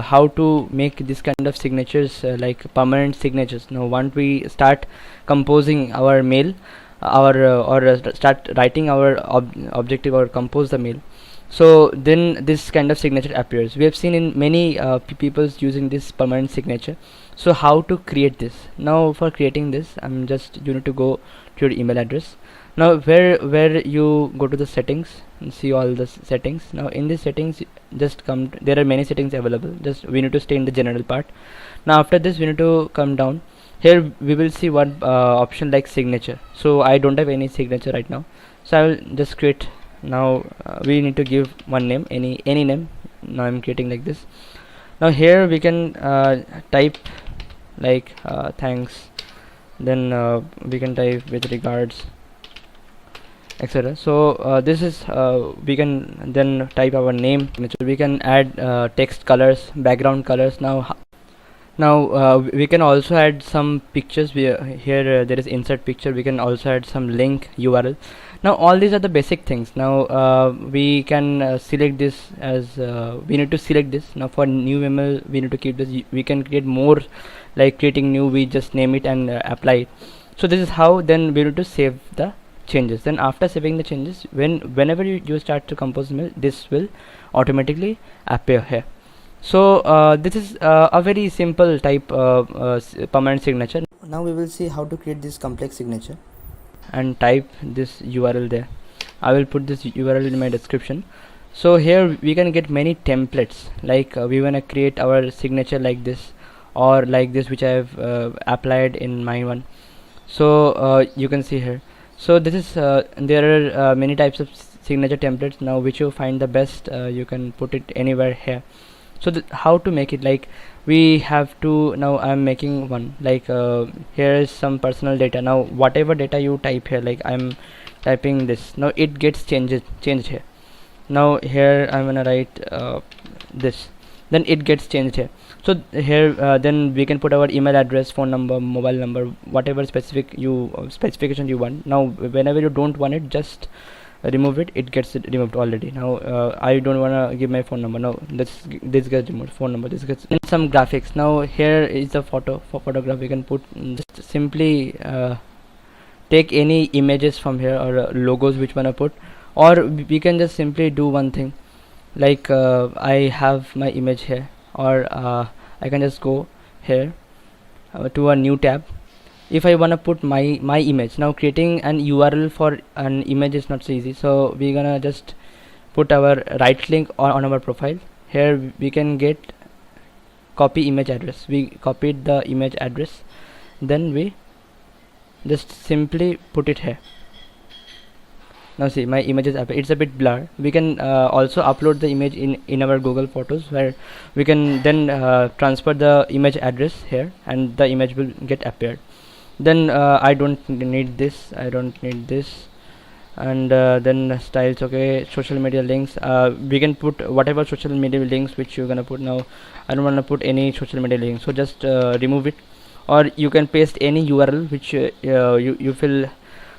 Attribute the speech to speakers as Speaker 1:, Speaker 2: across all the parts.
Speaker 1: how to make this kind of signatures like permanent signatures. Now once we start composing our mail, start writing our objective or compose the mail, so then this kind of signature appears. We have seen in many people's using this permanent signature. So how to create this? Now for creating this, you need to go to your email address. Now where you go to the settings and see all the settings. Now in this settings, just come, there are many settings available, just we need to stay in the general part. Now after this, we need to come down here. We will see one option like signature. So I don't have any signature right now, so I will just create. Now we need to give one name, any name. Now I'm creating like this. Now here we can type like thanks, then we can type with regards, etc. So this is we can then type our name. We can add text colors, background colors. Now we can also add some pictures. Here there is insert picture. We can also add some link URL. Now all these are the basic things. Now we can select this as we need to select this. Now for new email, we need to keep this. We can create more, like creating new, we just name it and apply it. So this is how then we need to save the changes. Then after saving the changes, whenever you start to compose mail, this will automatically appear here. So this is a very simple type permanent signature. Now we will see how to create this complex signature and type this URL there. I will put this URL in my description. So here we can get many templates, like we want to create our signature like this or like this, which I have applied in my one. So you can see here. So this is there are many types of signature templates. Now which you find the best, you can put it anywhere here. So how to make it, like we have to, now I'm making one like here is some personal data. Now whatever data you type here, like I'm typing this, now it gets changed here. Now here I'm gonna write this, then it gets changed here. So here then we can put our email address, phone number, mobile number, whatever specification you want. Now whenever you don't want it, just remove it, it gets removed already. Now I don't want to give my phone number. Now this gets removed, phone number, this gets some graphics. Now here is the photograph. We can put, just simply take any images from here or logos which wanna put, or we can just simply do one thing, like I have my image here, or I can just go here to a new tab. If I want to put my image, now creating an URL for an image is not so easy, so we're gonna just put our right click on our profile. Here we can get copy image address. We copied the image address, then we just simply put it here. Now see, my image is it's a bit blurred. We can also upload the image in our Google Photos, where we can then transfer the image address here, and the image will get appeared. Then I don't need this, and then styles, okay. Social media links, we can put whatever social media links which you're gonna put. Now I don't want to put any social media links, so just remove it, or you can paste any URL which you feel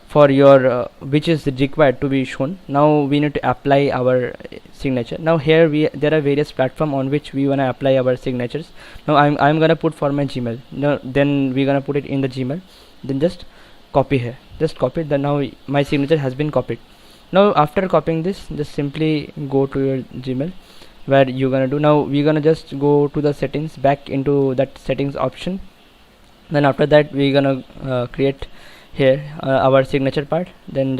Speaker 1: for your which is required to be shown. Now we need to apply our signature. Now here there are various platforms on which we want to apply our signatures. Now I'm gonna put for my Gmail. Now then we're gonna put it in the Gmail, then just copy here, just copy it. Then now my signature has been copied. Now after copying this, just simply go to your Gmail, where you're gonna do, now we're gonna just go to the settings, back into that settings option. Then after that we're gonna create here our signature part. Then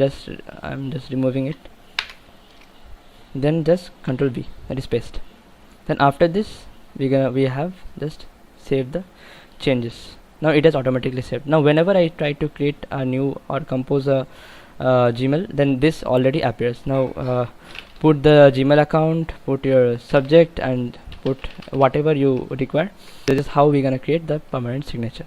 Speaker 1: I'm just removing it, then just Ctrl V, that is paste. Then after this we have just save the changes. Now it is automatically saved. Now whenever I try to create a new or compose a Gmail, then this already appears. Now put the Gmail account, put your subject, and put whatever you require. This is how we're gonna create the permanent signature.